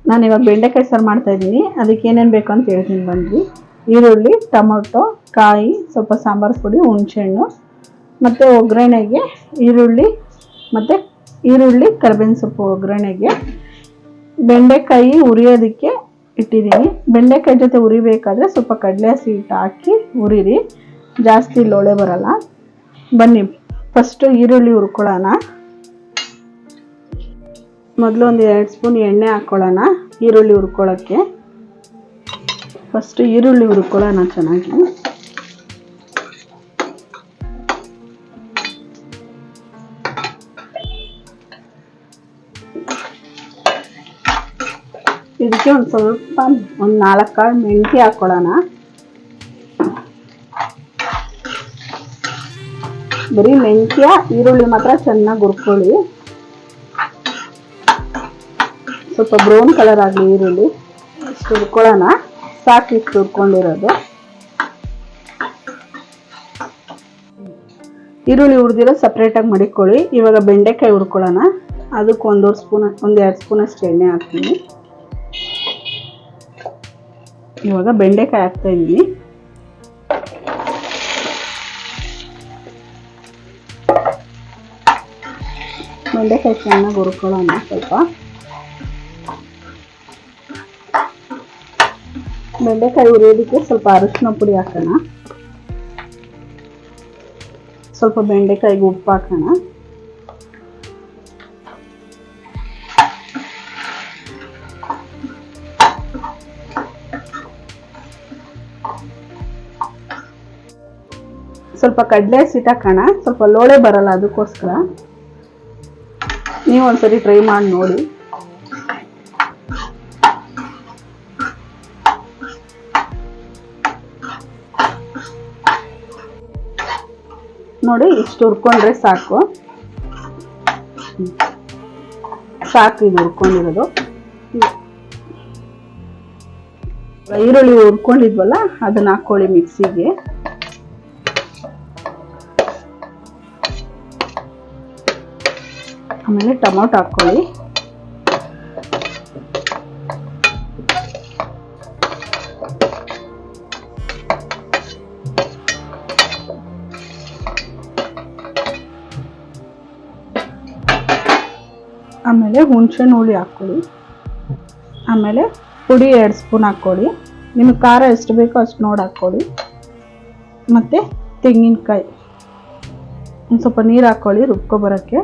ನಾನಿವಾಗ ಬೆಂಡೆಕಾಯಿ ಸಾರು ಮಾಡ್ತಾಯಿದ್ದೀನಿ. ಅದಕ್ಕೆ ಏನೇನು ಬೇಕು ಅಂತ ಹೇಳ್ತೀನಿ ಬನ್ನಿ. ಈರುಳ್ಳಿ, ಟೊಮೊಟೊ, ಕಾಯಿ, ಸ್ವಲ್ಪ ಸಾಂಬಾರು ಪುಡಿ, ಹುಣಸೆಹಣ್ಣು ಮತ್ತು ಒಗ್ಗರಣೆಗೆ ಈರುಳ್ಳಿ ಕರಿಬೇವಿನ ಸೊಪ್ಪು ಒಗ್ಗರಣೆಗೆ ಬೆಂಡೆಕಾಯಿ ಉರಿಯೋದಕ್ಕೆ ಇಟ್ಟಿದ್ದೀನಿ. ಬೆಂಡೆಕಾಯಿ ಜೊತೆ ಉರಿಬೇಕಾದ್ರೆ ಸ್ವಲ್ಪ ಕಡಲೆ ಹಸಿ ಹಿಟ್ಟು ಹಾಕಿ ಉರಿರಿ, ಜಾಸ್ತಿ ಲೋಳೆ ಬರಲ್ಲ. ಬನ್ನಿ ಫಸ್ಟು ಈರುಳ್ಳಿ ಹುರ್ಕೊಳ್ಳೋಣ. ಮೊದಲು ಒಂದು 2 ಸ್ಪೂನ್ ಎಣ್ಣೆ ಹಾಕ್ಕೊಳ್ಳೋಣ ಈರುಳ್ಳಿ ಹುರ್ಕೊಳ್ಳೋಕ್ಕೆ. ಫಸ್ಟು ಈರುಳ್ಳಿ ಹುರ್ಕೊಳ್ಳೋಣ ಚೆನ್ನಾಗಿ. ಇದಕ್ಕೆ ಒಂದು 4 ಕಾಳು ಮೆಂತ್ಯ ಹಾಕ್ಕೊಳ್ಳೋಣ. ಬರೀ ಮೆಂತ್ಯ ಈರುಳ್ಳಿ ಮಾತ್ರ ಚೆನ್ನಾಗಿ ಹುರ್ಕೊಳ್ಳಿ. ಸ್ವಲ್ಪ ಬ್ರೌನ್ ಕಲರ್ ಆಗಲಿ ಈರುಳ್ಳಿ. ಇಷ್ಟು ಹುರ್ಕೊಳ್ಳೋಣ, ಸಾಕು ಇಷ್ಟು ಹುರ್ಕೊಂಡಿರೋದು. ಈರುಳ್ಳಿ ಹುರಿದಿರೋ ಸಪ್ರೇಟಾಗಿ ಮಡಿಕೊಳ್ಳಿ. ಇವಾಗ ಬೆಂಡೆಕಾಯಿ ಹುರ್ಕೊಳ್ಳೋಣ. ಅದಕ್ಕೆ 1 2 ಸ್ಪೂನ್ ಅಷ್ಟು ಎಣ್ಣೆ ಹಾಕ್ತೀನಿ. ಇವಾಗ ಬೆಂಡೆಕಾಯಿ ಹಾಕ್ತಾ ಇದ್ದೀನಿ. ಬೆಂಡೆಕಾಯಿ ಚೆನ್ನಾಗಿ ಹುರ್ಕೊಳ್ಳೋಣ. ಸ್ವಲ್ಪ ಬೆಂಡೆಕಾಯಿ ಹುರಿಯೋದಕ್ಕೆ ಸ್ವಲ್ಪ ಅರಿಶಿನ ಪುಡಿ ಹಾಕೋಣ. ಸ್ವಲ್ಪ ಬೆಂಡೆಕಾಯಿಗೆ ಉಪ್ಪು ಹಾಕೋಣ. ಸ್ವಲ್ಪ ಕಡಲೆ ಹಸಿಟ್ಟು ಹಾಕೋಣ. ಸ್ವಲ್ಪ ಲೋಳೆ ಬರಲ್ಲ, ಅದಕ್ಕೋಸ್ಕರ ನೀವು ಒಂದ್ಸರಿ ಟ್ರೈ ಮಾಡಿ ನೋಡಿ. ನೋಡಿ ಇಷ್ಟು ಹುರ್ಕೊಂಡ್ರೆ ಸಾಕು. ಇದು ಹುರ್ಕೊಂಡಿರೋದು. ಈರುಳ್ಳಿ ಹುರ್ಕೊಂಡಿದ್ವಲ್ಲ ಅದನ್ನ ಹಾಕೊಳ್ಳಿ ಮಿಕ್ಸಿಗೆ. ಆಮೇಲೆ ಟೊಮೊಟೊ ಹಾಕ್ಕೊಳ್ಳಿ. ಆಮೇಲೆ ಹುಣಸೆಹಣ್ಣು ಹುಳಿ ಹಾಕ್ಕೊಳ್ಳಿ. ಆಮೇಲೆ ಪುಡಿ 2 ಸ್ಪೂನ್ ಹಾಕ್ಕೊಳ್ಳಿ. ನಿಮಗೆ ಖಾರ ಎಷ್ಟು ಬೇಕೋ ಅಷ್ಟು ನೋಡಿ ಹಾಕ್ಕೊಳ್ಳಿ. ಮತ್ತು ತೆಂಗಿನಕಾಯಿ ಒಂದು ಸ್ವಲ್ಪ ನೀರು ಹಾಕ್ಕೊಳ್ಳಿ ರುಬ್ಕೊಬರೋಕ್ಕೆ.